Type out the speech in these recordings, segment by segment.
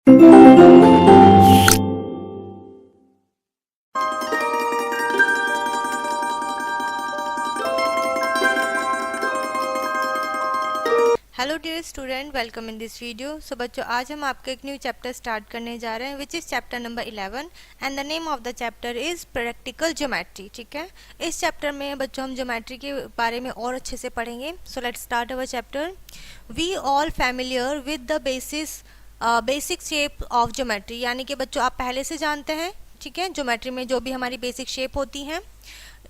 Hello dear student, welcome in this video. So बच्चों, आज हम आपका एक न्यू चैप्टर स्टार्ट करने जा रहे हैं which is chapter number 11 and the name of the chapter is practical geometry. ठीक है, इस चैप्टर में बच्चों हम ज्योमेट्री के बारे में और अच्छे से पढ़ेंगे। So let's start our chapter. We all familiar with the basic shape of geometry, यानी कि बच्चों आप पहले से जानते हैं, ठीक है, ज्योमेट्री में जो भी हमारी बेसिक शेप होती हैं।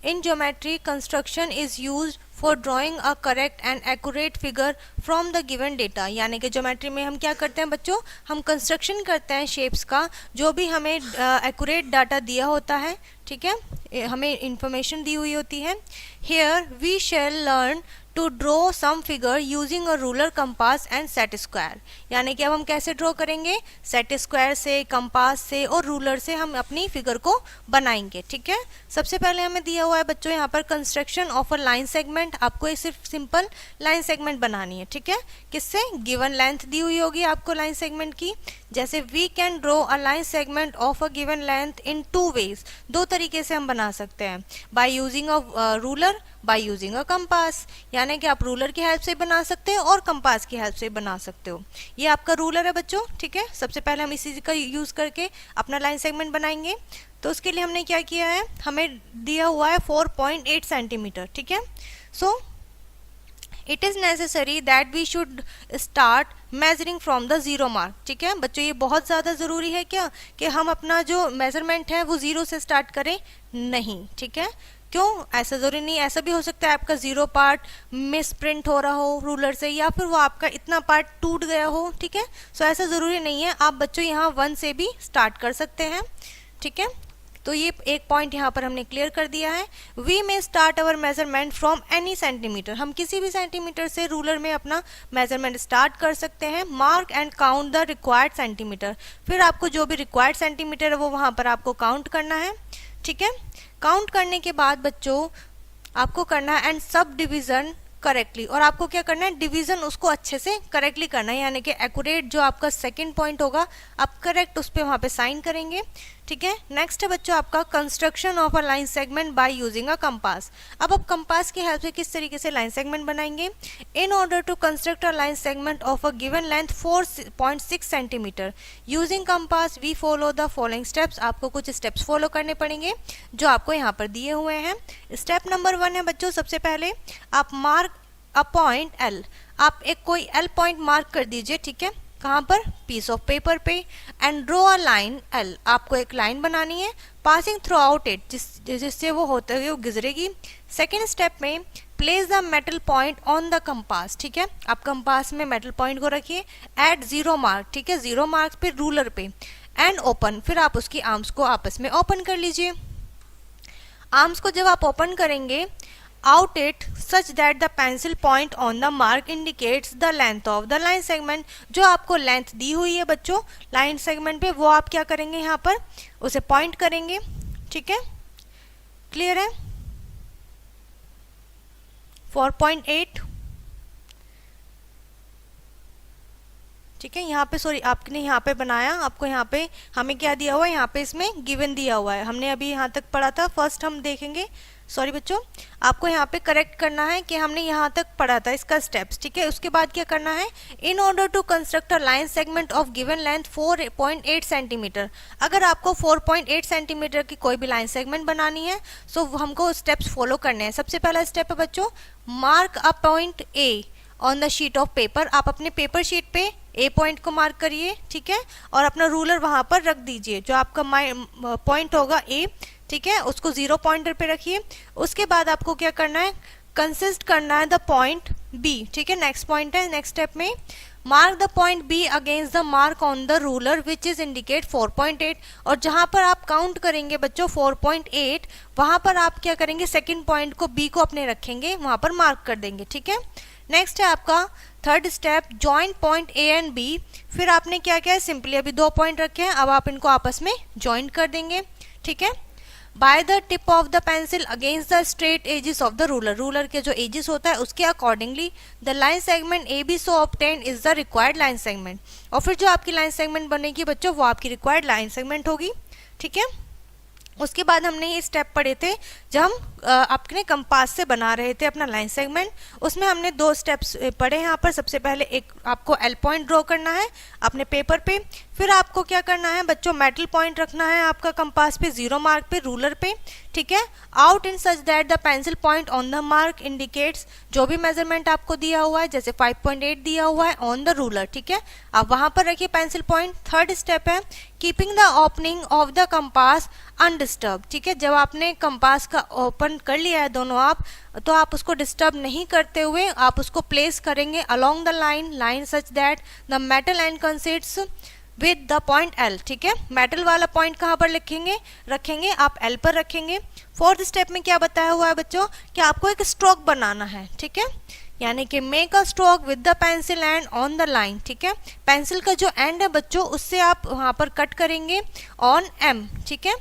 In geometry, construction is used for drawing a correct and accurate figure from the given data। यानी कि ज्योमेट्री में हम क्या करते हैं बच्चों, हम कंस्ट्रक्शन करते हैं शेप्स का, जो भी हमें एक्यूरेट डाटा दिया होता है, ठीक है, हमें इंफॉर्मेशन दी हुई होती है। Here we shall learn to draw some figure using a ruler, compass and set square. यानी कि अब हम कैसे ड्रॉ करेंगे, सेट स्क्वायर से, कंपास से और रूलर से हम अपनी फिगर को बनाएंगे। ठीक है, सबसे पहले हमें दिया हुआ है बच्चों यहाँ पर construction of a line segment. आपको एक सिर्फ सिंपल लाइन सेगमेंट बनानी है। ठीक है, किससे, गिवन लेंथ दी हुई होगी आपको लाइन सेगमेंट की। जैसे we can draw a line segment of a given length in 2 ways, 2 तरीके से हम बना सकते हैं, by using a ruler, by using a compass. यानी कि आप रूलर की हेल्प से बना सकते हो और कंपास की हेल्प से बना सकते हो। ये आपका रूलर है बच्चों। ठीक है, सबसे पहले हम इसी का यूज करके अपना लाइन सेगमेंट बनाएंगे। तो उसके लिए हमने क्या किया है, हमें दिया हुआ है 4.8 सेंटीमीटर। ठीक है, so it is necessary that we should start measuring from the zero mark. ठीक है बच्चों, ये बहुत ज़्यादा ज़रूरी है क्या कि हम अपना जो मेजरमेंट है वो ज़ीरो से स्टार्ट करें, नहीं। ठीक है, क्यों, ऐसा ज़रूरी नहीं, ऐसा भी हो सकता है आपका ज़ीरो पार्ट मिस प्रिंट हो रहा हो रूलर से, या फिर वो आपका इतना पार्ट टूट गया हो। ठीक है, सो ऐसा ज़रूरी नहीं है, आप बच्चों यहाँ 1 से भी स्टार्ट कर सकते हैं। ठीक है, तो ये एक पॉइंट यहाँ पर हमने क्लियर कर दिया है। वी में start our measurement from any centimetre, हम किसी भी सेंटीमीटर से रूलर में अपना मेजरमेंट स्टार्ट कर सकते हैं। Mark and count the required centimetre, फिर आपको जो भी रिक्वायर्ड सेंटीमीटर है वो वहाँ पर आपको काउंट करना है। ठीक है, काउंट करने के बाद बच्चों आपको करना है एंड सब डिवीजन करेक्टली, और आपको क्या करना है, डिवीजन उसको अच्छे से करेक्टली करना है, यानी कि एक्यूरेट जो आपका सेकंड पॉइंट होगा आप करेक्ट उस पर वहाँ पे साइन करेंगे। ठीक है, नेक्स्ट है बच्चों आपका construction of a line segment bye using a compass. अब आप कंपास की हेल्प से किस तरीके से लाइन सेगमेंट बनाएंगे। In order to construct a line segment of a given length 4.6 centimetre using compass we follow the following steps. आपको कुछ स्टेप्स फॉलो करने पड़ेंगे जो आपको यहाँ पर दिए हुए हैं। स्टेप नंबर 1 है बच्चों, सबसे पहले आप मार्क अ पॉइंट एल, आप एक कोई एल पॉइंट मार्क कर दीजिए। ठीक है, कहाँ पर, पीस ऑफ पेपर पे, and draw a line L, आपको एक लाइन बनानी है पासिंग थ्रू आउट इट, जिससे वो होते हुए वो गुजरेगी। सेकेंड स्टेप में place the metal point on the compass. ठीक है, आप कंपास में मेटल पॉइंट को रखिए एट जीरो मार्क। ठीक है, जीरो मार्क पे रूलर पे, एंड ओपन, फिर आप उसकी आर्म्स को आपस में ओपन कर लीजिए। आर्म्स को जब आप ओपन करेंगे, out it such that the pencil point on the mark indicates the length of the line segment। जो आपको लेंथ दी हुई है बच्चों लाइन सेगमेंट पे, वो आप क्या करेंगे, यहाँ पर उसे पॉइंट करेंगे। ठीक है, क्लियर है, 4.8। ठीक है, यहाँ पे सॉरी आपने यहाँ पे बनाया, आपको यहाँ पे हमें क्या दिया हुआ है, यहाँ पे इसमें गिवन दिया हुआ है, हमने अभी यहाँ तक पढ़ा था। फर्स्ट हम देखेंगे, सॉरी बच्चों, आपको यहाँ पे करेक्ट करना है कि हमने यहाँ तक पढ़ा था इसका स्टेप्स। ठीक है, उसके बाद क्या करना है, in order to construct a line segment of given length 4.8 centimetre. अगर आपको 4.8 सेंटीमीटर की कोई भी लाइन सेगमेंट बनानी है तो हमको स्टेप्स फॉलो करने हैं। सबसे पहला स्टेप है बच्चों, mark a point A on the sheet of paper. आप अपने पेपर शीट पे ए पॉइंट को मार्क करिए। ठीक है, और अपना रूलर वहां पर रख दीजिए, जो आपका पॉइंट होगा ए। ठीक है, उसको जीरो पॉइंटर पे रखिए। उसके बाद आपको क्या करना है, कंसिस्ट करना है द पॉइंट बी। ठीक है, नेक्स्ट पॉइंट है, नेक्स्ट स्टेप में mark the point B against the mark on the ruler which is indicate 4.8। और जहां पर आप काउंट करेंगे बच्चों 4.8, वहां पर आप क्या करेंगे, सेकंड पॉइंट को बी को अपने रखेंगे, वहां पर मार्क कर देंगे। ठीक है, नेक्स्ट है आपका third step, joint point A and B. फिर आपने क्या किया है, सिंपली अभी 2 पॉइंट रखे हैं, अब आप इनको आपस में ज्वाइंट कर देंगे। ठीक है, by the tip of the pencil against the straight edges of the ruler, ruler के जो एजेस होता है उसके accordingly the line segment A B so obtain is the required line segment. और फिर जो आपकी लाइन सेगमेंट बनेगी बच्चों वो आपकी रिक्वायर्ड लाइन सेगमेंट होगी, ठीक है। उसके बाद हमने ये स्टेप पढ़े थे जब हम अपने कंपास से बना रहे थे अपना लाइन सेगमेंट, उसमें हमने 2 स्टेप्स पढ़े हैं यहाँ पर। सबसे पहले एक आपको एल पॉइंट ड्रॉ करना है अपने पेपर पे, फिर आपको क्या करना है बच्चों, मेटल पॉइंट रखना है आपका कंपास पे 0 मार्क पे रूलर पे, ठीक है। Out in such that the pencil point on the mark indicates जो भी मेजरमेंट आपको दिया हुआ है, जैसे 5.8 दिया हुआ है ऑन द रूलर, ठीक है। आप वहां पर रखिए पेंसिल पॉइंट। थर्ड स्टेप है keeping the opening of the compass undisturbed, ठीक है। जब आपने कंपास का ओपन कर लिया है दोनों आप, तो आप उसको डिस्टर्ब नहीं करते हुए आप उसको प्लेस करेंगे along the line such that the metal end coincides with the point L, ठीक है। मेटल वाला पॉइंट कहाँ पर रखेंगे आप एल पर रखेंगे। फोर्थ स्टेप में क्या बताया हुआ है बच्चों कि आपको एक स्ट्रोक बनाना है, ठीक है, यानी कि make a stroke with the pencil and on the line, ठीक है। पेंसिल का जो एंड है बच्चों उससे आप वहां पर कट करेंगे ऑन एम, ठीक है,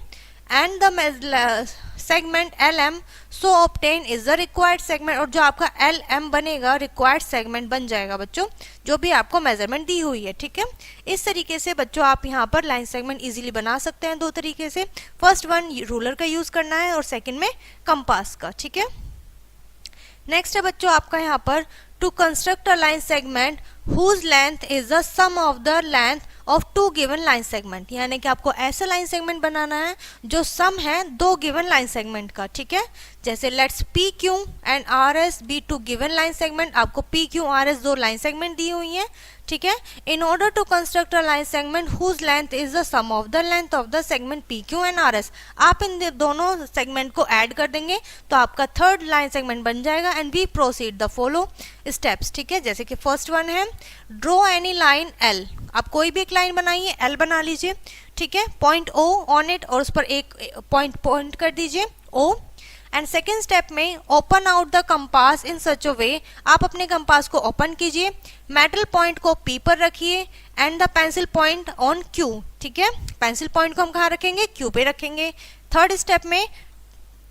and the segment L am so obtain is the required segment. और जो आपका एल एम बनेगा रिक्वायर्ड सेगमेंट बन जाएगा बच्चों, जो भी आपको मेजरमेंट दी हुई है, ठीक है। इस तरीके से बच्चों आप यहाँ पर लाइन सेगमेंट इजीली बना सकते हैं 2 तरीके से। फर्स्ट वन रूलर का यूज करना है और सेकंड में कंपास का, ठीक है। नेक्स्ट है बच्चों आपका यहाँ पर to construct a line segment whose length is the sum of the length of 2 given line segment, यानी कि आपको ऐसा लाइन सेगमेंट बनाना है जो सम है 2 गिवन लाइन सेगमेंट का, ठीक है। जैसे let's P Q and R S be 2 given line segment, आपको P Q R S 2 line segment दी हुई है, ठीक है। In order to construct a line segment whose length is the sum of the length of the segment P Q and R S, आप इन दोनों segment को ऐड कर देंगे तो आपका थर्ड लाइन सेगमेंट बन जाएगा। And we proceed the follow steps, ठीक है। जैसे कि फर्स्ट वन है ड्रॉ एनी लाइन एल, आप कोई भी एक लाइन बनाइए, एल बना लीजिए, ठीक है। पॉइंट ओ ऑन इट और उस पर एक पॉइंट कर दीजिए ओ। एंड सेकेंड स्टेप में ओपन आउट द कंपास इन सच अ वे, आप अपने कंपास को ओपन कीजिए, मेटल पॉइंट को पी पर रखिए and the pencil point on Q, ठीक है। पेंसिल पॉइंट को हम कहाँ रखेंगे, क्यू पे रखेंगे। थर्ड स्टेप में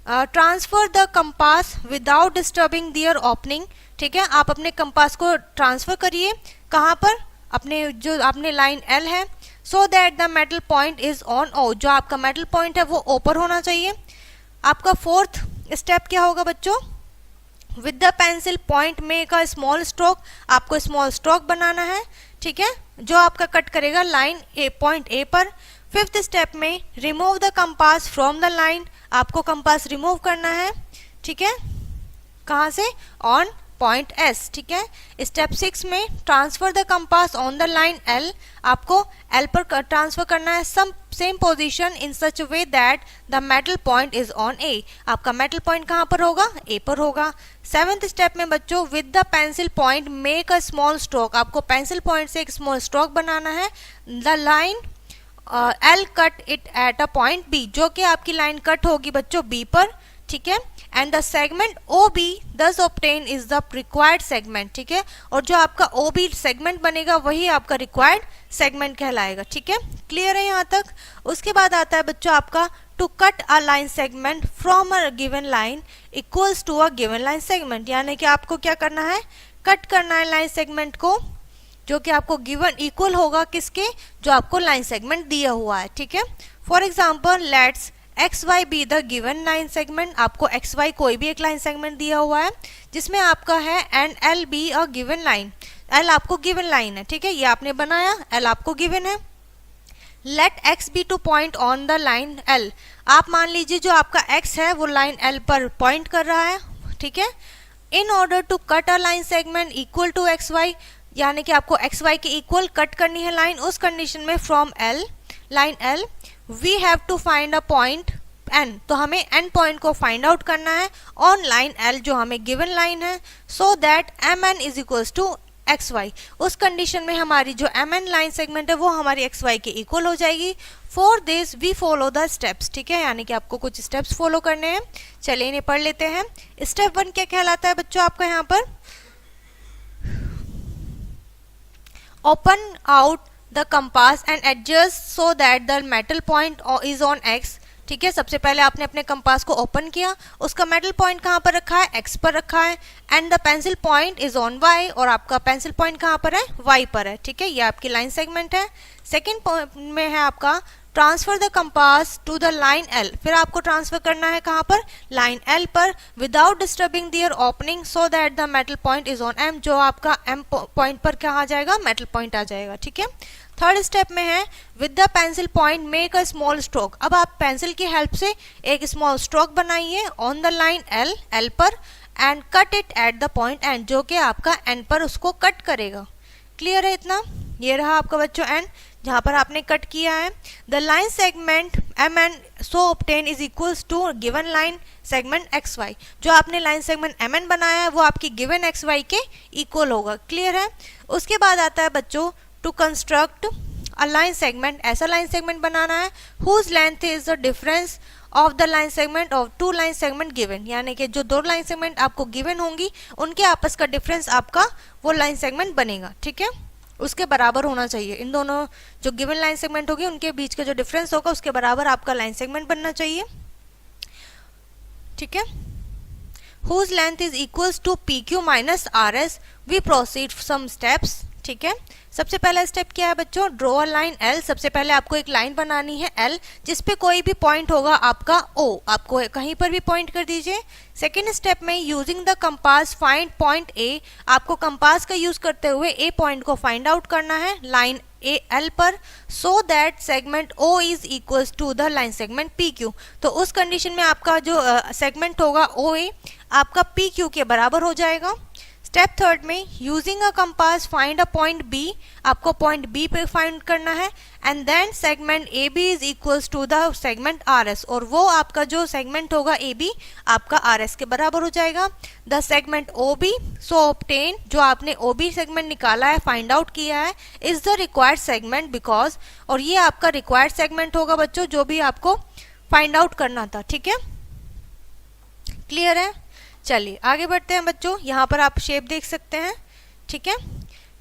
transfer the compass without disturbing their opening, ठीक है। आप अपने कंपास को ट्रांसफर करिए कहाँ पर, अपने जो आपने लाइन एल है, so that the metal point is on O, जो आपका मेटल पॉइंट है वो ओ पर होना चाहिए। आपका फोर्थ स्टेप क्या होगा बच्चों, with the pencil point make a small stroke, आपको स्मॉल स्ट्रोक बनाना है, ठीक है, जो आपका कट करेगा लाइन ए पॉइंट ए पर। फिफ्थ स्टेप में remove the compass from the line, आपको कंपास रिमूव करना है, ठीक है, कहाँ से, ऑन पॉइंट एस, ठीक है। स्टेप 6 में transfer the compass on the line L, आपको एल पर ट्रांसफर करना है same position in such way that the metal point is on A, आपका मेटल पॉइंट कहाँ पर होगा, ए पर होगा। सेवेंथ स्टेप में बच्चों with the pencil point make a small stroke, आपको पेंसिल पॉइंट से एक स्मॉल स्ट्रोक बनाना है। The line L cut it at a point B, जो कि आपकी लाइन कट होगी बच्चों बी पर, ठीक है। And the segment O B thus obtain is the required segment, ठीक है। और जो आपका ओ बी सेगमेंट बनेगा वही आपका रिक्वायर्ड सेगमेंट कहलाएगा, ठीक है। क्लियर है यहाँ तक। उसके बाद आता है बच्चों आपका to cut a line segment from a given line equals to a given line segment, यानी कि आपको क्या करना है, कट करना है लाइन सेगमेंट को जो कि आपको गिवन इक्वल होगा किसके, जो आपको लाइन सेगमेंट दिया हुआ है, ठीक है। For example let's X Y B the given line segment, आपको एक्स वाई कोई भी एक लाइन सेगमेंट दिया हुआ है जिसमें आपका है and L B a given line, L आपको गिवन लाइन है, ठीक है, ये आपने बनाया, एल आपको गिवन है। Let X be to point on the line L, आप मान लीजिए जो आपका एक्स है वो लाइन एल पर पॉइंट कर रहा है, ठीक है। In order to cut a line segment equal to X Y, यानी कि आपको एक्स वाई के इक्वल कट करनी है लाइन, उस कंडीशन में from L line L we have to find a point N, तो हमें एन पॉइंट को फाइंड आउट करना है ऑन लाइन एल जो हमें गिवन लाइन है, so that M N is equals to X Y, उस कंडीशन में हमारी जो एम एन लाइन सेगमेंट है वो हमारी एक्स वाई के इक्वल हो जाएगी। For this we follow the steps, ठीक है, यानी कि आपको कुछ स्टेप्स फॉलो करने हैं। चलिए इन्हें पढ़ लेते हैं। स्टेप 1 क्या कहलाता है बच्चों आपका यहाँ पर, open out the compass and adjust so that the metal point is on x, ठीक है, सबसे पहले आपने अपने कंपास को ओपन किया, उसका मेटल पॉइंट कहाँ पर रखा है, एक्स पर रखा है, and the pencil point is on Y, और आपका पेंसिल पॉइंट कहाँ पर है, वाई पर है। ठीक है, ये आपकी लाइन सेगमेंट है। सेकेंड पॉइंट में है आपका transfer the compass to the line L, फिर आपको ट्रांसफर करना है कहाँ पर, लाइन एल पर, without disturbing their opening so that the metal point is on M, जो आपका एम पॉइंट पर क्या आ जाएगा, मेटल पॉइंट आ जाएगा। ठीक है, थर्ड स्टेप में है with the pencil point make a small stroke, अब आप पेंसिल की हेल्प से एक स्मॉल स्ट्रोक बनाइए on the line L, L पर, and cut it at the point end, जो कि आपका एंड पर उसको कट करेगा। क्लियर है इतना, ये रहा आपका बच्चों एंड जहां पर आपने कट किया है। The line segment M N so obtain is equals to given line segment X Y, जो आपने लाइन सेगमेंट एम एन बनाया है वो आपकी गिवन एक्स वाई के इक्वल होगा। क्लियर है, उसके बाद आता है बच्चों to construct a line segment, ऐसा लाइन सेगमेंट बनाना है whose length is the difference of the line segment of two line segment given, यानी कि जो दो लाइन सेगमेंट आपको गिवन होंगी उनके आपस का डिफरेंस आपका वो लाइन सेगमेंट बनेगा। ठीक है, उसके बराबर होना चाहिए, इन दोनों जो गिवन लाइन सेगमेंट होगी उनके बीच का जो डिफरेंस होगा उसके बराबर आपका लाइन सेगमेंट बनना चाहिए। ठीक है, whose length is equals to P Q minus R S, we proceed some steps. ठीक है, सबसे पहला स्टेप क्या है बच्चों, ड्रॉ अ लाइन एल, सबसे पहले आपको एक लाइन बनानी है एल जिसपे कोई भी पॉइंट होगा आपका ओ, आपको कहीं पर भी पॉइंट कर दीजिए। सेकेंड स्टेप में using the compass find point A, आपको कंपास का यूज करते हुए ए पॉइंट को फाइंड आउट करना है लाइन ए एल पर, so that segment O is equals to the line segment P Q, तो उस कंडीशन में आपका जो सेगमेंट होगा ओ ए आपका पी क्यू के बराबर हो जाएगा। स्टेप थर्ड में using a compass find a point B, आपको पॉइंट बी पे फाइंड करना है, and then segment A B is equals to the segment R S, और वो आपका जो सेगमेंट होगा ए बी आपका आर एस के बराबर हो जाएगा। The segment O B so obtain, जो आपने ओ बी सेगमेंट निकाला है, फाइंड आउट किया है, is the required segment because, और ये आपका रिक्वायर्ड सेगमेंट होगा बच्चों जो भी आपको फाइंड आउट करना था। ठीक है, क्लियर है, चलिए आगे बढ़ते हैं बच्चों, यहाँ पर आप शेप देख सकते हैं। ठीक है,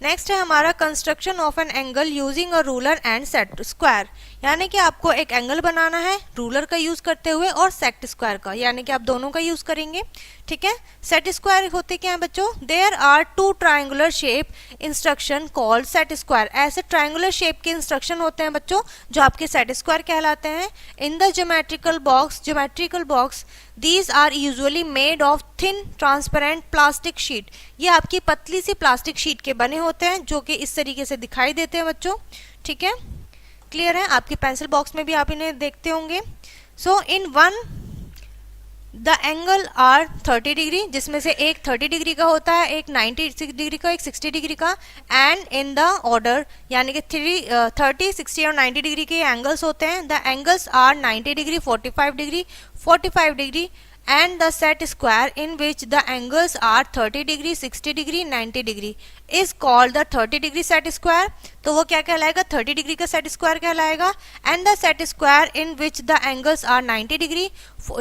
नेक्स्ट है हमारा construction of an angle using a ruler and set square, यानी कि आपको एक एंगल बनाना है रूलर का यूज करते हुए और सेट स्क्वायर का, यानी कि आप दोनों का यूज करेंगे। ठीक है, सेट स्क्वायर होते क्या है बच्चों, there are two triangular shape instruction called set square, ऐसे ट्राइंगुलर शेप के इंस्ट्रक्शन होते हैं बच्चों जो आपके सेट स्क्वायर कहलाते हैं। In the geometrical box these are usually made of thin transparent plastic sheet, ये आपकी पतली सी प्लास्टिक शीट के बने होते हैं जो कि इस तरीके से दिखाई देते हैं बच्चों। ठीक है, क्लियर है, आपकी पेंसिल बॉक्स में भी आप इन्हें देखते होंगे। So in one the angle are 30 degree, जिसमें से एक 30 डिग्री का होता है, एक 90 डिग्री का, एक 60 डिग्री का, एंड इन द ऑर्डर, यानी कि 30, 60 और 90 डिग्री के एंगल्स होते हैं। The angles are 90 degree, 45 degree, 45 degree, and the set square in which the angles are 30 degree, 60 degree, 90 degree is called the 30 degree set square, तो वो क्या कहलाएगा, 30 डिग्री का सेट स्क्वायर कहलाएगा। and the set square in which the angles are 90 degree,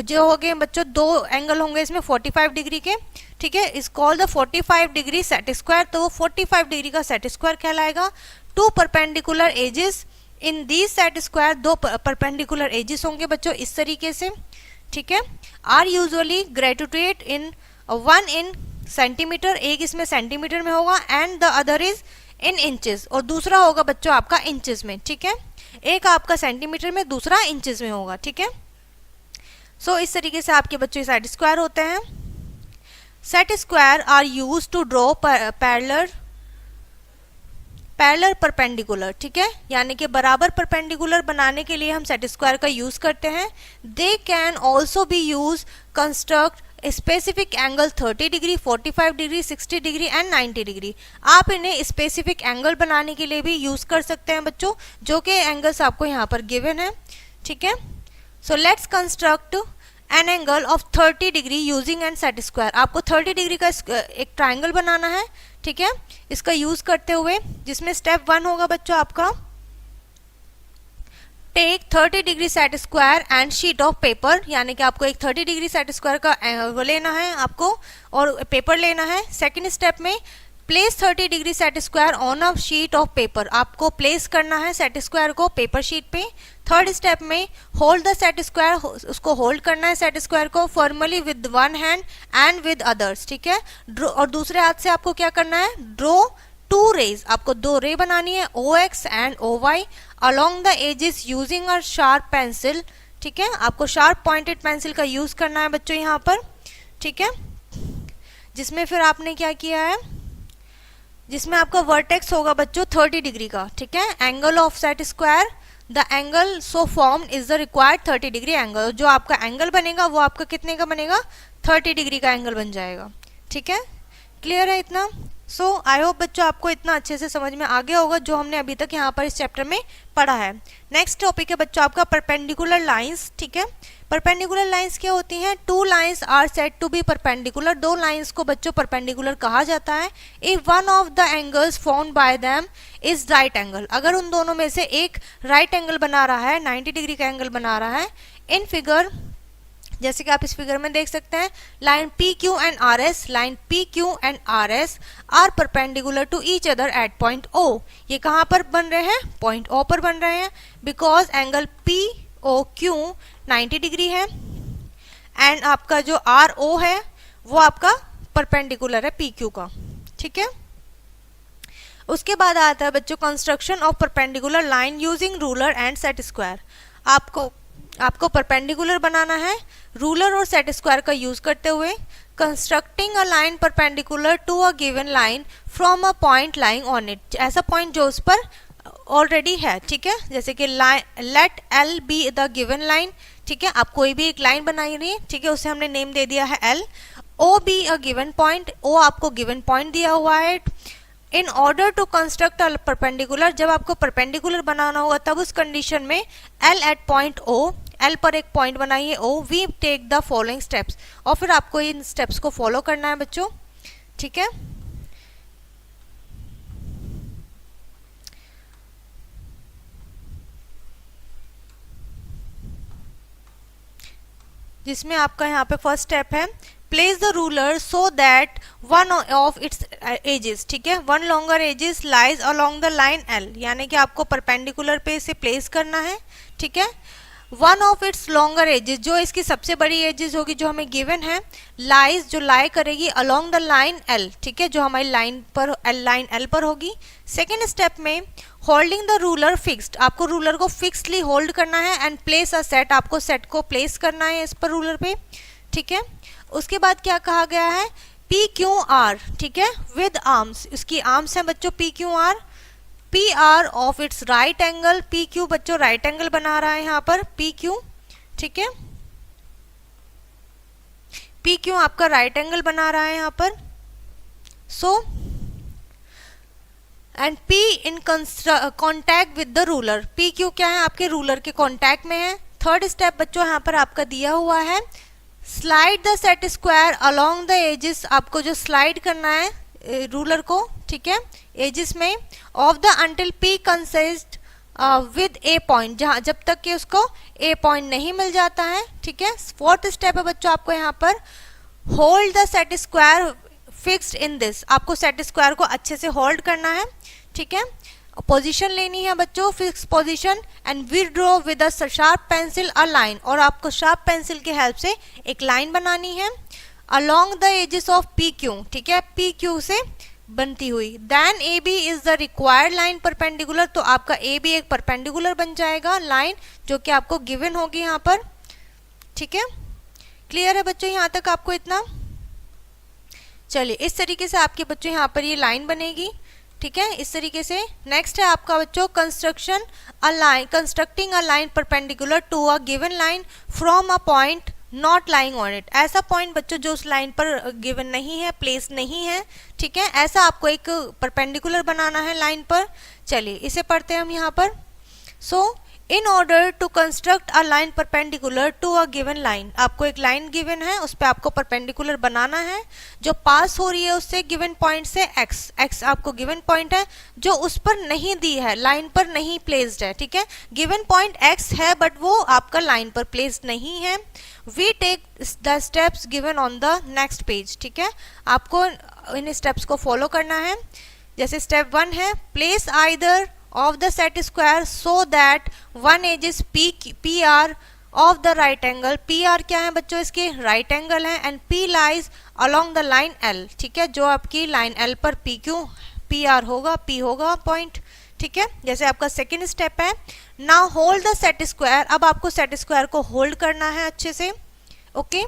जो हो गए बच्चों दो एंगल होंगे इसमें 45 डिग्री के, ठीक है, is called the 45 degree set square, तो वो 45 डिग्री का सेट स्क्वायर कहलाएगा। Two perpendicular edges in this set square, दो परपेंडिकुलर एजेस होंगे बच्चों इस तरीके से। ठीक है, are usually graduate in one in centimeter, एक इसमें सेंटीमीटर में होगा, and the other is in inches, और दूसरा होगा बच्चों आपका इंचेस में। ठीक है, एक आपका सेंटीमीटर में, दूसरा इंचेस में होगा। ठीक है, सो इस तरीके से आपके बच्चों सेट स्क्वायर होते हैं। Set square are use to draw parallel perpendicular, ठीक है, यानी कि बराबर परपेंडिकुलर बनाने के लिए हम सेट स्क्वायर का यूज करते हैं। They can also be use construct specific angle 30 degree, 45 degree, 60 degree and 90 degree, आप इन्हें स्पेसिफिक एंगल बनाने के लिए भी यूज कर सकते हैं बच्चों, जो कि एंगल्स आपको यहाँ पर गिवन है। ठीक है, so let's construct an angle of 30 degree using an set square, आपको 30 डिग्री का एक ट्राइंगल बनाना है। ठीक है, इसका यूज करते हुए, जिसमें स्टेप 1 होगा बच्चों आपका take 30 degree set square and sheet of paper, यानी कि आपको एक 30 डिग्री सेट स्क्वायर का वो लेना है आपको और पेपर लेना है। सेकंड स्टेप में place 30 degree set square on a sheet of paper, आपको प्लेस करना है सेट स्क्वायर को पेपर शीट पे। थर्ड स्टेप में होल्ड द सेट स्क्वायर, उसको होल्ड करना है सेट स्क्वायर को formally with one hand and with others, ठीक है। और दूसरे हाथ से आपको क्या करना है, ड्रॉ टू रेज, आपको दो रे बनानी है OX and OY along the edges using a sharp pencil, ठीक है। आपको शार्प पॉइंटेड पेंसिल का यूज करना है बच्चों यहाँ पर, ठीक है। जिसमें फिर आपने क्या किया है, जिसमें आपका वर्टेक्स होगा बच्चों 30 डिग्री का, ठीक है। Angle of set square, the angle so form is the required 30 degree angle, जो आपका एंगल बनेगा वो आपका कितने का बनेगा, 30 डिग्री का एंगल बन जाएगा, ठीक है। क्लियर है इतना। सो आई होप बच्चों आपको इतना अच्छे से समझ में आ गया होगा जो हमने अभी तक यहाँ पर इस चैप्टर में पढ़ा है। नेक्स्ट टॉपिक है बच्चों आपका परपेंडिकुलर लाइंस, ठीक है। परपेंडिकुलर लाइंस क्या होती हैं, two lines are said to be perpendicular, दो लाइंस को बच्चों परपेंडिकुलर कहा जाता है। If one of the angles found by them is right angle, अगर उन दोनों में से एक राइट एंगल बना रहा है, 90 डिग्री का एंगल बना रहा है। इन फिगर, जैसे कि आप इस फिगर में देख सकते हैं, line PQ and RS, line PQ and RS are perpendicular to each other at point O, ये कहाँ पर बन रहे हैं, पॉइंट O पर बन रहे हैं, बिकॉज एंगल POQ 90 डिग्री है एंड आपका जो RO है वो आपका परपेंडिकुलर है PQ का, ठीक है। उसके बाद आता है बच्चों construction of perpendicular line using ruler and set square, आपको परपेंडिकुलर बनाना है रूलर और सेट स्क्वायर का यूज करते हुए। Constructing a line perpendicular to a given line from a point lying on it, ऐसा पॉइंट जो उस पर ऑलरेडी है, ठीक है। जैसे कि let L be the given line, ठीक है। आप कोई भी एक लाइन बनाई रही है, ठीक है, उसे हमने नेम दे दिया है L। O be a given point, O आपको गिवन पॉइंट दिया हुआ है। In order to construct a perpendicular, जब आपको परपेंडिकुलर बनाना होगा तब उस कंडीशन में L at point O, L पर एक पॉइंट बनाइए O, we take the following steps, और फिर आपको इन स्टेप्स को फॉलो करना है बच्चों, ठीक है। जिसमें आपका यहाँ पे फर्स्ट स्टेप है place the ruler so that one of its edges, ठीक है, one longer edges lies along the line L, यानी कि आपको परपेंडिकुलर पे इसे प्लेस करना है, ठीक है। One of its longer edges, जो इसकी सबसे बड़ी एजेस होगी जो हमें गिवन है, लाइज जो लाई करेगी अलोंग द लाइन L, ठीक है, जो हमारी लाइन पर लाइन L पर होगी। सेकेंड स्टेप में होल्डिंग द रूलर फिक्स्ड, आपको रूलर को फिक्सली होल्ड करना है एंड प्लेस अ सेट, आपको सेट को प्लेस करना है इस पर रूलर पे, ठीक है। उसके बाद क्या कहा गया है, PQR, ठीक है, विद आर्म्स, उसकी आर्म्स हैं बच्चों PQR, PR of its right angle, PQ बच्चों राइट एंगल बना रहा है यहाँ पर PQ, ठीक है, PQ आपका राइट एंगल बना रहा है यहाँ पर। So and P in contact with the ruler, PQ क्या है, आपके रूलर के कॉन्टैक्ट में है। थर्ड स्टेप बच्चों यहाँ पर आपका दिया हुआ है, slide the set square along the edges, आपको जो स्लाइड करना है रूलर को, ठीक है, एजेस में of the until P consist with A point, जहां जब तक कि उसको A पॉइंट नहीं मिल जाता है, ठीक है। फोर्थ स्टेप है बच्चों आपको यहाँ पर hold the set square fixed in this, आपको सेट स्क्वायर को अच्छे से होल्ड करना है, ठीक है। पोजीशन लेनी है बच्चों, fix position, and withdraw with a sharp pencil a line, और आपको शार्प पेंसिल की हेल्प से एक लाइन बनानी है along the edges of PQ, ठीक है, PQ से बनती हुई। Then AB is the required line perpendicular, तो आपका AB एक परपेंडिकुलर बन जाएगा लाइन जो कि आपको गिवन होगी यहाँ पर, ठीक है। क्लियर है बच्चों यहाँ तक आपको इतना। चलिए इस तरीके से आपके बच्चों यहाँ पर ये लाइन बनेगी, ठीक है, इस तरीके से। नेक्स्ट है आपका बच्चों construction a line, constructing a line perpendicular to a given line from a point not lying on it, ऐसा पॉइंट बच्चों जो उस लाइन पर गिवन नहीं है, प्लेस नहीं है, ठीक है, ऐसा आपको एक परपेंडिकुलर बनाना है लाइन पर। चलिए इसे पढ़ते हैं हम यहाँ पर। So in order to construct a line perpendicular to a given line, आपको एक लाइन गिवन है, उस पर आपको परपेंडिकुलर बनाना है जो पास हो रही है उससे गिवन पॉइंट से x आपको गिवन पॉइंट है जो उस पर नहीं दी है, लाइन पर नहीं प्लेस्ड है, ठीक है। गिवन पॉइंट x है बट वो आपका लाइन पर प्लेस्ड नहीं है। We take the steps given on the next page, ठीक है, आपको इन स्टेप्स को फॉलो करना है। जैसे स्टेप 1 है place either of the set square so that one edge is P R of the right angle. P R क्या है बच्चों, इसके राइट एंगल है, and P lies along the line L, ठीक है, जो आपकी लाइन एल पर पी क्यू पी आर होगा, पी होगा पॉइंट, ठीक है। जैसे आपका सेकेंड स्टेप है now hold the set square, अब आपको सेट स्क्वायर को होल्ड करना है अच्छे से, okay.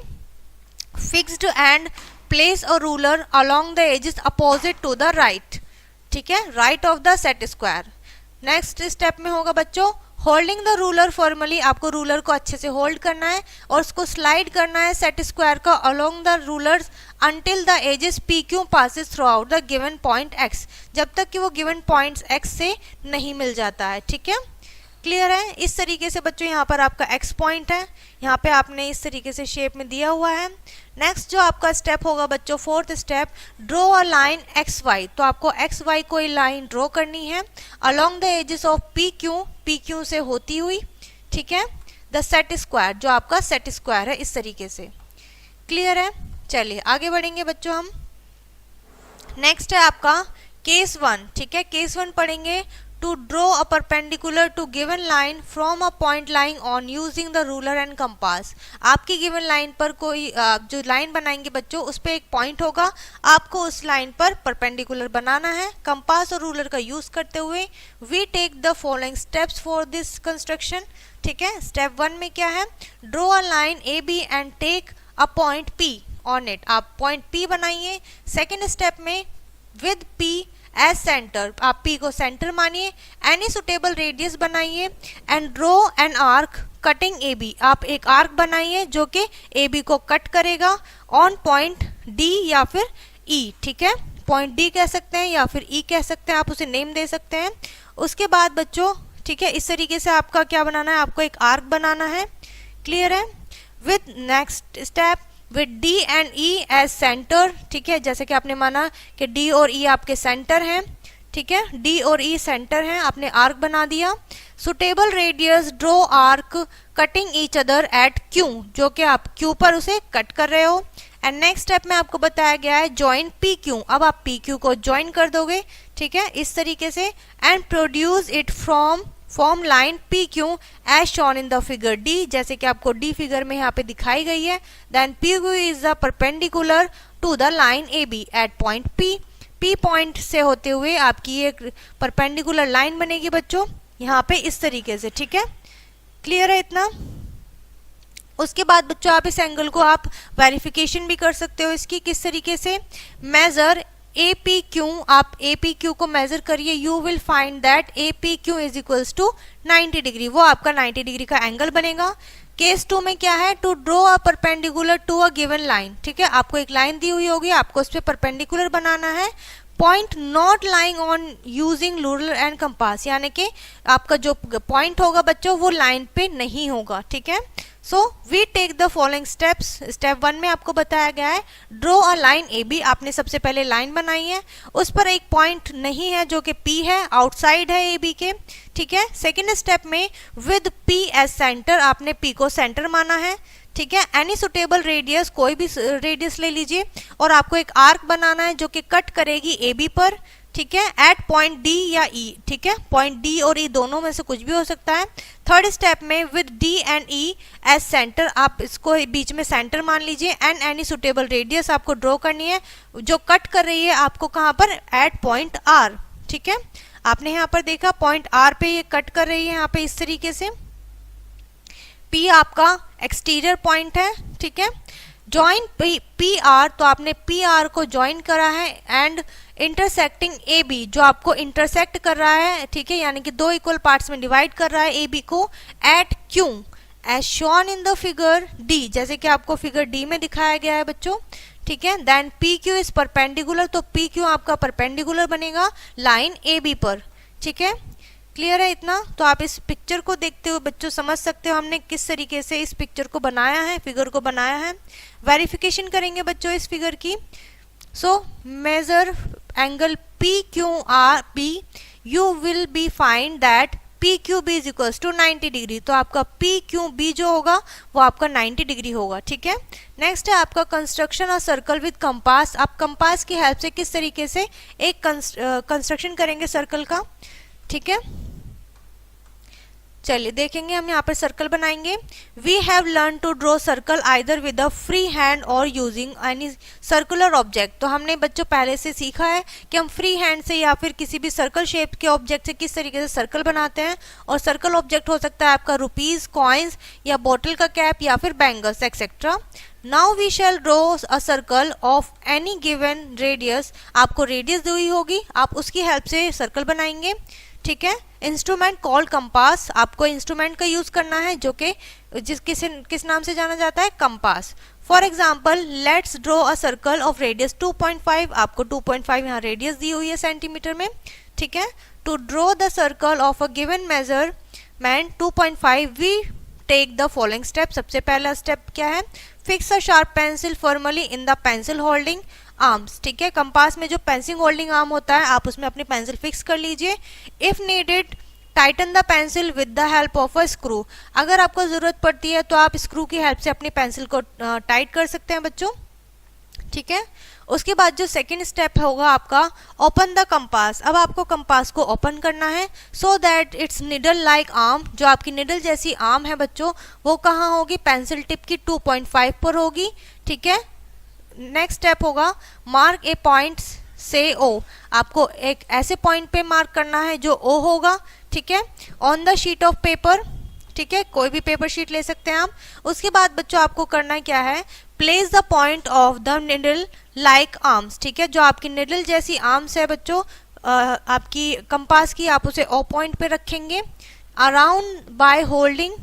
Fixed and place a ruler along the edges opposite to the right, ठीक है, right of the set square. Next step में होगा बच्चों होल्डिंग द रूलर फॉर्मली, आपको रूलर को अच्छे से होल्ड करना है और उसको स्लाइड करना है सेट स्क्वायर का along the rulers until the edges P Q passes through out the given point X, जब तक कि वो गिवन पॉइंट एक्स से नहीं मिल जाता है, ठीक है। क्लियर है। इस तरीके से बच्चों यहाँ पर आपका एक्स पॉइंट है, यहाँ पे आपने इस तरीके से शेप में दिया हुआ है। नेक्स्ट जो आपका स्टेप होगा बच्चों fourth step draw a line X Y, तो आपको एक्स वाई कोई लाइन ड्रॉ करनी है along the edges of P Q से होती हुई, ठीक है, द सेट स्क्वायर, जो आपका सेट स्क्वायर है, इस तरीके से। क्लियर है। चलिए आगे बढ़ेंगे बच्चों हम। नेक्स्ट है आपका केस 1, ठीक है, केस 1 पढ़ेंगे to draw a perpendicular to given line from a point lying on using the ruler and compass। आपकी given line पर कोई जो लाइन बनाएंगे बच्चों उस पर एक पॉइंट होगा, आपको उस लाइन पर परपेंडिकुलर बनाना है कंपास और रूलर का यूज करते हुए। we take the following steps for this construction, ठीक है। स्टेप 1 में क्या है draw a line A B and take a point P on it, आप पॉइंट पी बनाइए। सेकेंड स्टेप में विद पी एज सेंटर, आप पी को सेंटर मानिए, एनी सुटेबल रेडियस बनाइए and draw an arc cutting A B, आप एक arc बनाइए जो कि ए बी को कट करेगा ऑन पॉइंट डी या फिर ई, ठीक है, पॉइंट डी कह सकते हैं या फिर ई कह सकते हैं, आप उसे नेम दे सकते हैं। उसके बाद बच्चों ठीक है इस तरीके से आपका क्या बनाना है, आपको एक आर्क बनाना है। क्लियर है। With next step with D and E as centre, ठीक है, जैसे कि आपने माना कि डी और ई आपके सेंटर हैं, ठीक है, डी और ई सेंटर हैं, आपने आर्क बना दिया। Suitable radius draw arc cutting each other eight Q, जो कि आप क्यू पर उसे कट कर रहे हो। एंड नेक्स्ट स्टेप में आपको बताया गया है ज्वाइन पी क्यू, अब आप पी क्यू को ज्वाइन कर दोगे, ठीक है, इस तरीके से। And produce it from form line P Q as shown in the figure D, जैसे कि आपको डी फिगर में यहाँ पे दिखाई गई है। Then P Q is the perpendicular to the line A B at point P, P point से होते हुए आपकी एक परपेंडिकुलर लाइन बनेगी बच्चों यहाँ पे इस तरीके से, ठीक है। क्लियर है इतना। उसके बाद बच्चों आप इस एंगल को आप वेरिफिकेशन भी कर सकते हो इसकी, किस तरीके से मेजर ए पी क्यू, आप ए पी क्यू को मेजर करिए, you will find that A P Q is equals to 90 degree, वो आपका 90 डिग्री का एंगल बनेगा। केस 2 में क्या है to draw a perpendicular to a given line, ठीक है, आपको एक लाइन दी हुई होगी, आपको उस पर परपेंडिकुलर बनाना है। Point not lying on using ruler and compass, यानी कि आपका जो पॉइंट होगा बच्चों वो लाइन पे नहीं होगा, ठीक है। So we take the following steps. Step 1 में आपको बताया गया है draw a line A B, आपने सबसे पहले लाइन बनाई है, उस पर एक पॉइंट नहीं है जो कि पी है, आउटसाइड है ए बी के, ठीक है। सेकेंड स्टेप में विद पी एज सेंटर, आपने पी को सेंटर माना है, ठीक है। एनी सुटेबल रेडियस, कोई भी रेडियस ले लीजिए, और आपको एक आर्क बनाना है जो कि कट करेगी ए बी पर, ठीक है, एट पॉइंट डी या ई, ठीक है, पॉइंट डी और ई दोनों में से कुछ भी हो सकता है। थर्ड स्टेप में with D and E as centre, आप इसको बीच में सेंटर मान लीजिए, एंड एनी सुटेबल रेडियस आपको ड्रॉ करनी है जो कट कर रही है आपको कहाँ पर, एट पॉइंट आर, ठीक है। आपने यहाँ पर देखा पॉइंट आर पे ये कट कर रही है यहाँ पे इस तरीके से। पी आपका एक्सटीरियर पॉइंट है, ठीक है। ज्वाइन पी आर, तो आपने पी आर को ज्वाइन करा है एंड इंटरसेक्टिंग ए बी, जो आपको इंटरसेक्ट कर रहा है, ठीक है, यानी कि दो इक्वल पार्ट्स में डिवाइड कर रहा है ए बी को at Q as shown in the figure D, जैसे कि आपको फिगर डी में दिखाया गया है बच्चों, ठीक है। Then P Q is perpendicular, तो पी क्यू आपका परपेंडिकुलर बनेगा लाइन ए बी पर, ठीक है। क्लियर है इतना। तो आप इस पिक्चर को देखते हुए बच्चों समझ सकते हो हमने किस तरीके से इस पिक्चर को बनाया है, फिगर को बनाया है। वेरिफिकेशन करेंगे बच्चों इस फिगर की। So measure angle P Q R B, you will be find that P Q B is equals to 90 degree, तो आपका पी क्यू बी जो होगा वो आपका 90 डिग्री होगा, ठीक है। नेक्स्ट है आपका construction a circle with compass. आप कंपास की हेल्प से किस तरीके से एक कंस्ट्रक्शन करेंगे सर्कल का, ठीक है। चलिए देखेंगे, हम यहाँ पर सर्कल बनाएंगे। We have learn to draw circle either with a free hand और यूजिंग एनी सर्कुलर ऑब्जेक्ट। तो हमने बच्चों पहले से सीखा है कि हम फ्री हैंड से या फिर किसी भी सर्कल शेप के ऑब्जेक्ट से किस तरीके से सर्कल बनाते हैं। और सर्कल ऑब्जेक्ट हो सकता है आपका रुपीज, कॉइन्स या बोतल का कैप या फिर bangles etcetera. Now we shall draw a circle of any given radius. आपको रेडियस दी हुई होगी, आप उसकी हेल्प से सर्कल बनाएंगे, ठीक है। इंस्ट्रूमेंट कॉल्ड कंपास, आपको इंस्ट्रूमेंट का यूज करना है जो कि किस नाम से जाना जाता है, compass. For example let's draw a circle of radius 2.5, आपको 2.5 यहाँ रेडियस दी हुई है सेंटीमीटर में, ठीक है। To draw the circle of a given measurement 2.5 we take the following step. सबसे पहला स्टेप क्या है, fix a sharp pencil formally in the pencil holding arms, ठीक है। कंपास में जो पेंसिल होल्डिंग आर्म होता है आप उसमें अपनी पेंसिल फिक्स कर लीजिए। If needed Titan the pencil with the help of a screw, अगर आपको जरूरत पड़ती है तो आप स्क्रू की हेल्प से अपनी पेंसिल को टाइट कर सकते हैं बच्चों, ठीक है। उसके बाद जो सेकंड स्टेप होगा आपका, ओपन द कंपास। अब आपको कंपास को ओपन करना है so that it's needle like arm, जो आपकी निडल जैसी आर्म है बच्चों वो कहाँ होगी, पेंसिल टिप की 2.5 पर होगी, ठीक है। नेक्स्ट स्टेप होगा, मार्क ए पॉइंट से ओ, आपको एक ऐसे पॉइंट पे मार्क करना है जो ओ होगा, ठीक है, on the sheet of paper, ठीक है, कोई भी पेपर शीट ले सकते हैं आप। उसके बाद बच्चों आपको करना क्या है, place the point of the needle like arms, ठीक है, जो आपकी निडल जैसी आर्म्स है बच्चों आपकी कंपास की, आप उसे ओ पॉइंट पे रखेंगे अराउंड बाय होल्डिंग।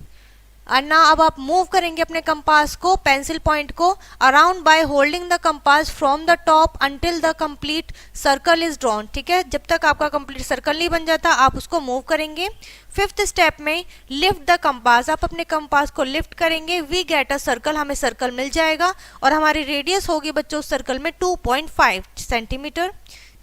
और ना अब आप मूव करेंगे अपने कंपास को, पेंसिल पॉइंट को around by holding the compass from the top until the complete circle is drawn, ठीक है। जब तक आपका कंप्लीट सर्कल नहीं बन जाता आप उसको मूव करेंगे। फिफ्थ स्टेप में लिफ्ट द कंपास, आप अपने कंपास को लिफ्ट करेंगे, वी गेट अ सर्कल, हमें सर्कल मिल जाएगा और हमारी रेडियस होगी बच्चों उस सर्कल में 2.5 सेंटीमीटर,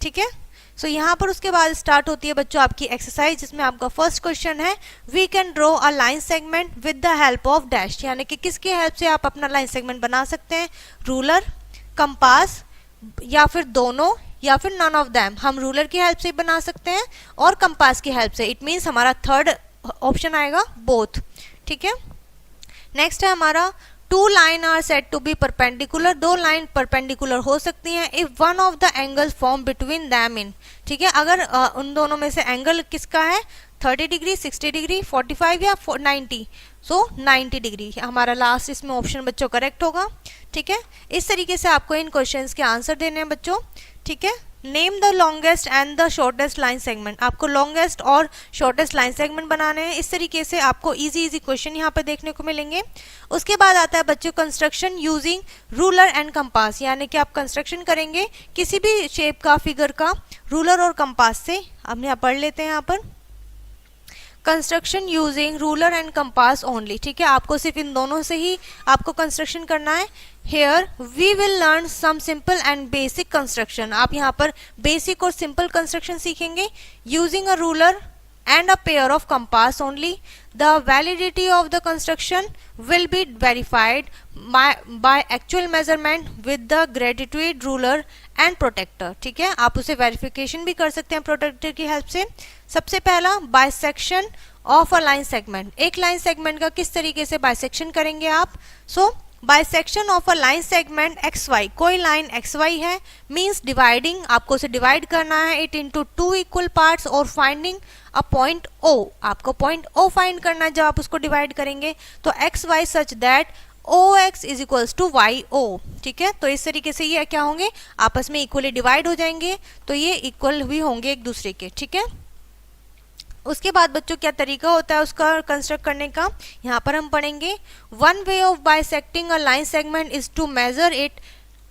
ठीक है। सो यहाँ पर उसके बाद स्टार्ट होती है बच्चों आपकी एक्सरसाइज, जिसमें आपका फर्स्ट क्वेश्चन है, we can draw a line segment with the help of dash, यानी कि किसकी हेल्प से आप अपना लाइन सेगमेंट बना सकते हैं, रूलर, कंपास या फिर दोनों या फिर नन ऑफ देम। हम रूलर की हेल्प से बना सकते हैं और कंपास की हेल्प से, इट मीन्स हमारा थर्ड ऑप्शन आएगा बोथ, ठीक है। नेक्स्ट है हमारा, two line are said to be perpendicular, दो लाइन परपेंडिकुलर हो सकती हैं if one of the angles form between them in, ठीक है, अगर उन दोनों में से एंगल किसका है, 30 डिग्री, 60 डिग्री, 45 या 90, सो 90 डिग्री हमारा लास्ट इसमें ऑप्शन बच्चों करेक्ट होगा, ठीक है। इस तरीके से आपको इन क्वेश्चंस के आंसर देने हैं बच्चों, ठीक है। Name the longest and the shortest line segment, आपको लॉन्गेस्ट और शॉर्टेस्ट लाइन सेगमेंट बनाने हैं। इस तरीके से आपको इजी क्वेश्चन यहाँ पे देखने को मिलेंगे। उसके बाद आता है बच्चों construction using ruler and compass, यानी कि आप कंस्ट्रक्शन करेंगे किसी भी शेप का, फिगर का, रूलर और कंपास से। अब यहाँ पढ़ लेते हैं यहाँ पर, construction using ruler and compass only, ठीक है, आपको सिर्फ इन दोनों से ही आपको कंस्ट्रक्शन करना है। Here we will learn some simple and basic construction, आप यहाँ पर बेसिक और सिंपल कंस्ट्रक्शन सीखेंगे using a ruler and a pair of compass only. The validity of the construction will be verified by actual measurement with the gratitude ruler and protector, ठीक है, आप उसे verification भी कर सकते हैं प्रोटेक्टर की हेल्प से। सबसे पहला bisection of a line segment, एक लाइन सेगमेंट का किस तरीके से बाइसेक्शन करेंगे आप। So bisection of a line segment X Y, कोई लाइन एक्स वाई है, मीन्स डिवाइडिंग, आपको उसे डिवाइड करना है it into two equal parts और फाइंडिंग अ पॉइंट ओ, आपको पॉइंट ओ फाइंड करना है जब आप उसको डिवाइड करेंगे, तो X Y such that O X is equals to Y O, ठीक है। तो इस तरीके से ये क्या होंगे, आपस में इक्वली डिवाइड हो जाएंगे, तो ये इक्वल भी होंगे एक दूसरे के, ठीक है। उसके बाद बच्चों क्या तरीका होता है उसका कंस्ट्रक्ट करने का, यहाँ पर हम पढ़ेंगे। One way of bisecting a line segment is to measure it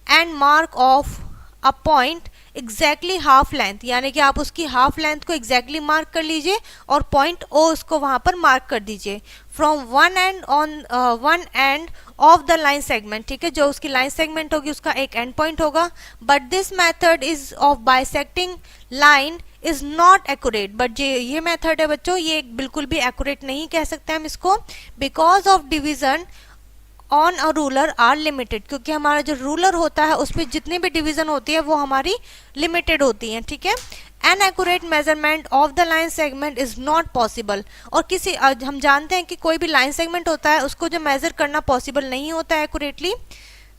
and mark off a point exactly half length, यानी कि आप उसकी हाफ लेंथ को एग्जैक्टली मार्क कर लीजिए और पॉइंट ओ उसको वहां पर मार्क कर दीजिए from one end of the line segment, ठीक है, जो उसकी लाइन सेगमेंट होगी उसका एक एंड पॉइंट होगा। But this method is of bisecting line is not accurate, but ये मेथड है बच्चों, ये बिल्कुल भी एक्यूरेट नहीं कह सकते हम इसको, because of division on a ruler are limited, क्योंकि हमारा जो रूलर होता है उसमें जितनी भी डिवीजन होती है वो हमारी लिमिटेड होती है, ठीक है। An accurate measurement of the line segment is not possible, और किसी हम जानते हैं कि कोई भी लाइन सेगमेंट होता है उसको जो मेजर करना पॉसिबल नहीं होता है accurately.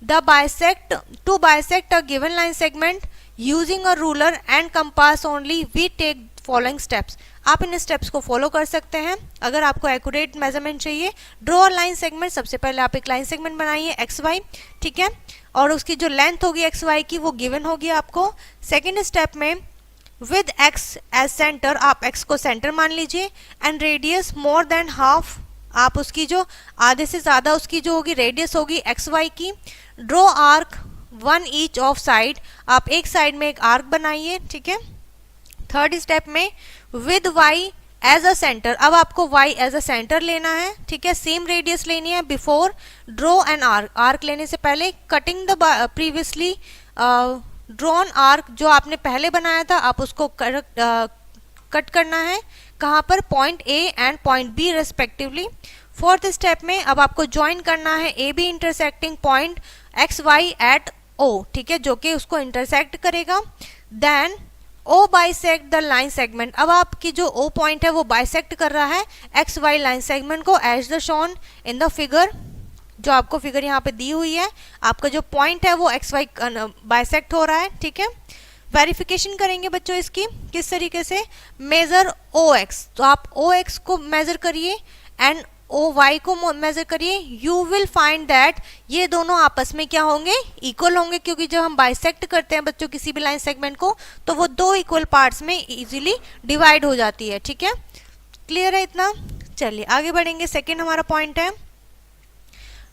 The bisect to bisect a given line segment using a ruler and compass only we take following steps. आप इन स्टेप्स को फॉलो कर सकते हैं अगर आपको एक्यूरेट मेजरमेंट चाहिए। ड्रॉ अ लाइन सेगमेंट, सबसे पहले आप एक लाइन सेगमेंट बनाइए एक्स वाई, ठीक है, और उसकी जो लेंथ होगी एक्स वाई की वो गिवन होगी आपको। सेकेंड स्टेप में विद एक्स एज सेंटर, आप एक्स को सेंटर मान लीजिए, and radius more than half, आप उसकी जो आधे से ज्यादा उसकी जो होगी रेडियस होगी एक्स वाई की। Draw arc one each of side, आप एक साइड में एक आर्क बनाइए, ठीक है। थर्ड स्टेप में with Y as a centre, अब आपको वाई एज अ सेंटर लेना है, ठीक है, सेम रेडियस लेनी है। Before draw an arc, arc लेने से पहले cutting the previously drawn arc, जो आपने पहले बनाया था आप उसको कट करना है, कहाँ पर, point A and point B respectively. Fourth step में अब आपको ज्वाइन करना है A B intersecting point X Y at O, ठीक है, जो कि उसको इंटरसेक्ट करेगा। Then O bisect the line segment, अब आपकी जो ओ पॉइंट है वो बाइसेक्ट कर रहा है एक्स वाई लाइन सेगमेंट को as the shown in the figure, जो आपको फिगर यहाँ पे दी हुई है, आपका जो पॉइंट है वो एक्स वाई बाइसेक्ट हो रहा है, ठीक है। वेरिफिकेशन करेंगे बच्चों इसकी किस तरीके से, मेजर ओ एक्स, तो आप ओ एक्स को मेजर करिए एंड ओ वाई को मेजर करिए। यू विल फाइंड दैट ये दोनों आपस में क्या होंगे, इक्वल होंगे, क्योंकि जब हम बाइसेक्ट करते हैं बच्चों किसी भी लाइन सेगमेंट को तो वो दो इक्वल पार्ट्स में इजीली डिवाइड हो जाती है, ठीक है। क्लियर है इतना? चलिए आगे बढ़ेंगे। सेकेंड हमारा पॉइंट है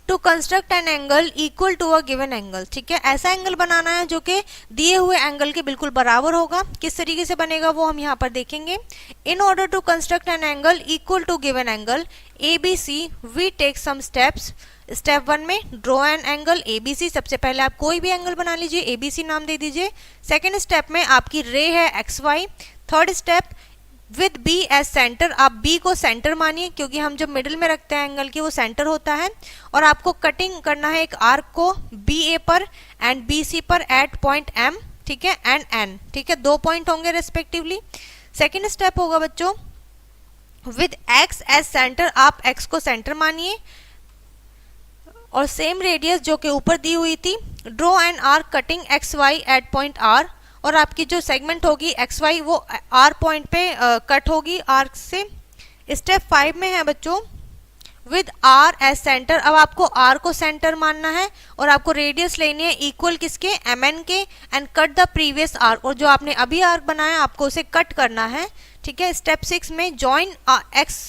to construct an angle equal to a given angle, ठीक है, ऐसा एंगल बनाना है जो कि दिए हुए एंगल के बिल्कुल बराबर होगा। किस तरीके से बनेगा वो हम यहाँ पर देखेंगे। In order to construct an angle equal to given angle A B C we take some steps. Step 1 में draw an angle A B C, सबसे पहले आप कोई भी एंगल बना लीजिए, ए बी सी नाम दे दीजिए। सेकेंड स्टेप में आपकी रे है X Y. Third step with B as centre, आप बी को सेंटर मानिए, क्योंकि हम जब मिडिल में रखते हैं एंगल की वो सेंटर होता है। और आपको कटिंग करना है एक आर्क को बी ए पर एंड बी सी पर एट पॉइंट एम, ठीक है, एंड एन, ठीक है, 2 पॉइंट होंगे रेस्पेक्टिवली। सेकेंड स्टेप होगा बच्चों विद एक्स एज सेंटर, आप एक्स को सेंटर मानिए और सेम रेडियस जो कि ऊपर दी हुई थी। Draw an arc cutting X Y at point R, और आपकी जो सेगमेंट होगी एक्स वाई वो आर पॉइंट पे कट होगी आर्क से। स्टेप 5 में है बच्चों विद आर एज सेंटर, अब आपको आर को सेंटर मानना है और आपको रेडियस लेनी है इक्वल किसके, एम एन के, and cut the previous arc, और जो आपने अभी आर्क बनाया आपको उसे कट करना है, ठीक है। स्टेप 6 में जॉइन एक्स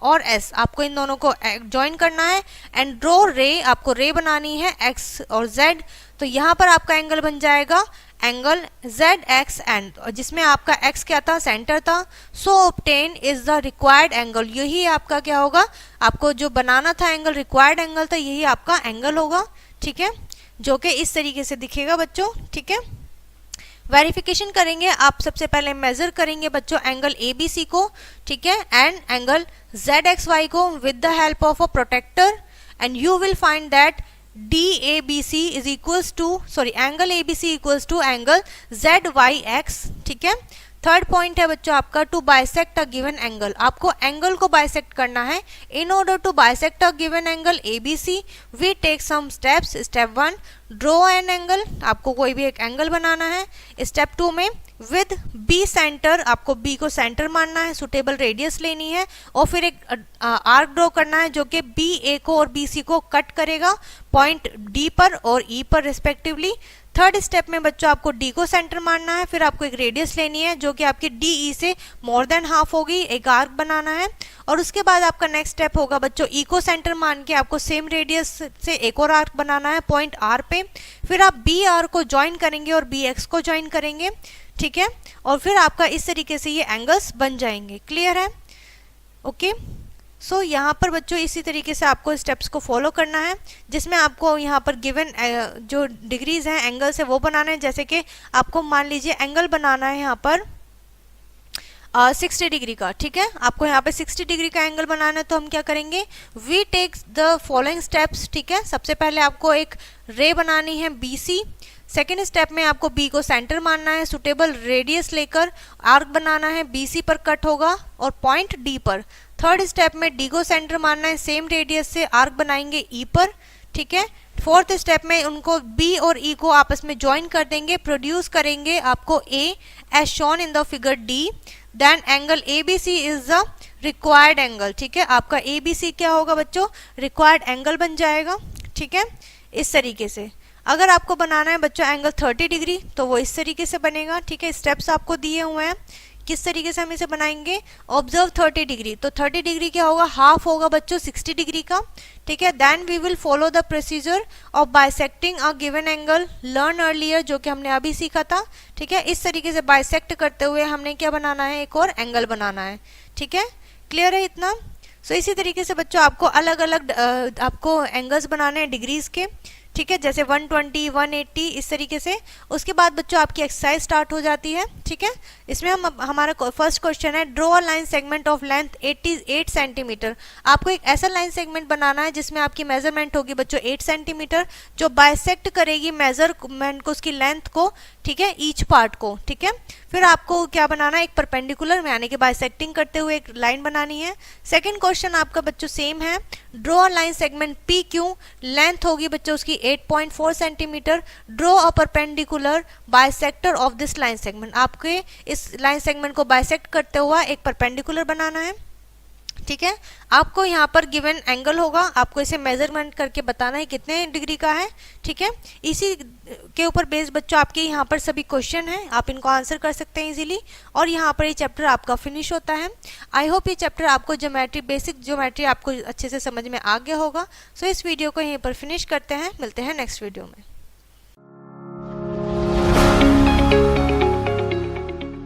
और एस, आपको इन दोनों को ज्वाइन करना है एंड ड्रॉ रे, आपको रे बनानी है एक्स और जेड। तो यहाँ पर आपका एंगल बन जाएगा एंगल जेड एक्स एंड, जिसमें आपका एक्स क्या था, सेंटर था। So obtain is the required angle, यही आपका क्या होगा, आपको जो बनाना था एंगल, रिक्वायर्ड एंगल था, यही आपका एंगल होगा, ठीक है, जो कि इस तरीके से दिखेगा बच्चों, ठीक है। वेरिफिकेशन करेंगे, आप सबसे पहले मेजर करेंगे बच्चों एंगल ए बी सी को, ठीक है, and angle Z X Y को with the help of a protractor, and you will find that DABC is equals to angle ABC equals to angle ZYX, ठीक है। थर्ड पॉइंट है बच्चों आपका to bisect a given angle, आपको angle को bisect करना है। In order to bisect a given angle ABC we take some steps. Step 1 draw an angle, आपको कोई भी एक एंगल बनाना है। स्टेप 2 में विद बी सेंटर, आपको बी को सेंटर मानना है, सुटेबल रेडियस लेनी है और फिर एक आर्क ड्रॉ करना है जो कि बी ए को और बी सी को कट करेगा पॉइंट डी पर और ई पर रिस्पेक्टिवली। थर्ड स्टेप में बच्चों आपको डी को सेंटर मानना है, फिर आपको एक रेडियस लेनी है जो कि आपकी डी ई से मोर देन हाफ होगी, एक आर्क बनाना है। और उसके बाद आपका नेक्स्ट स्टेप होगा बच्चों ई को सेंटर मान के आपको सेम रेडियस से एक और आर्क बनाना है पॉइंट आर पे, फिर आप बी आर को ज्वाइन करेंगे और बी एक्स को ज्वाइन करेंगे, ठीक है, और फिर आपका इस तरीके से ये एंगल्स बन जाएंगे। क्लियर है? ओके। सो यहाँ पर बच्चों इसी तरीके से आपको स्टेप्स को फॉलो करना है, जिसमें आपको यहाँ पर गिवन जो डिग्रीज हैं एंगल्स है वो बनाना है। जैसे कि आपको मान लीजिए एंगल बनाना है यहाँ पर 60 डिग्री का, ठीक है। आपको यहाँ पे 60 डिग्री का एंगल बनाना है, तो हम क्या करेंगे, we take the following steps, ठीक है। सबसे पहले आपको एक रे बनानी है BC। सेकेंड स्टेप में आपको B को सेंटर मानना है, सुटेबल रेडियस लेकर आर्क बनाना है, BC पर कट होगा और पॉइंट D पर। थर्ड स्टेप में D को सेंटर मानना है, सेम रेडियस से आर्क बनाएंगे E पर, ठीक है। फोर्थ स्टेप में उनको B और E को आपस में ज्वाइन कर देंगे, प्रोड्यूस करेंगे आपको A as shown in the figure D। Then angle ABC is the required angle, ठीक है। आपका ABC क्या होगा बच्चों, रिक्वायर्ड एंगल बन जाएगा, ठीक है, इस तरीके से। अगर आपको बनाना है बच्चों एंगल 30 डिग्री, तो वो इस तरीके से बनेगा, ठीक है। स्टेप्स आपको दिए हुए हैं, किस तरीके से हम इसे बनाएंगे। ऑब्जर्व 30 डिग्री, तो 30 डिग्री क्या होगा, हाफ होगा बच्चों 60 डिग्री का, ठीक है। Then we will follow the procedure of bisecting a given angle learn earlier, जो कि हमने अभी सीखा था, ठीक है। इस तरीके से बाइसेक्ट करते हुए हमने क्या बनाना है, एक और एंगल बनाना है, ठीक है। क्लियर है इतना। सो इसी तरीके से बच्चों आपको अलग अलग आपको एंगल्स बनाने हैं डिग्रीज के, ठीक है, जैसे 120, 180 इस तरीके से। उसके बाद बच्चों आपकी एक्सरसाइज स्टार्ट हो जाती है, ठीक है। इसमें हमारा फर्स्ट क्वेश्चन है, draw a line segment of length 88 centimetre. आपको एक ऐसा लाइन सेगमेंट बनाना है जिसमें आपकी मेजरमेंट होगी बच्चों 8 सेंटीमीटर, जो बाइसेक्ट करेगी मेजरमेंट को, उसकी लेंथ को, ठीक है, ईच पार्ट को, ठीक है। फिर आपको क्या बनाना है, एक परपेंडिकुलर यानी कि बाइसेक्टिंग करते हुए एक लाइन बनानी है। सेकंड क्वेश्चन आपका बच्चों सेम है, draw a line segment PQ, length होगी बच्चों उसकी 8.4 centimetre, draw a perpendicular bisector of this line segment. आपके इस लाइन सेगमेंट को बाइसेक्ट करते हुआ एक परपेंडिकुलर बनाना है, ठीक है। आपको यहाँ पर गिवन एंगल होगा, आपको इसे मेजरमेंट करके बताना है कितने डिग्री का है, ठीक है। इसी के ऊपर बेस बच्चों आपके यहाँ पर सभी क्वेश्चन हैं, आप इनको आंसर कर सकते हैं इजीली, और यहाँ पर ये चैप्टर आपका फिनिश होता है। आई होप ये चैप्टर आपको ज्योमेट्री, बेसिक ज्योमेट्री आपको अच्छे से समझ में आ गया होगा। सो इस वीडियो को यहीं पर फिनिश करते हैं, मिलते हैं नेक्स्ट वीडियो में।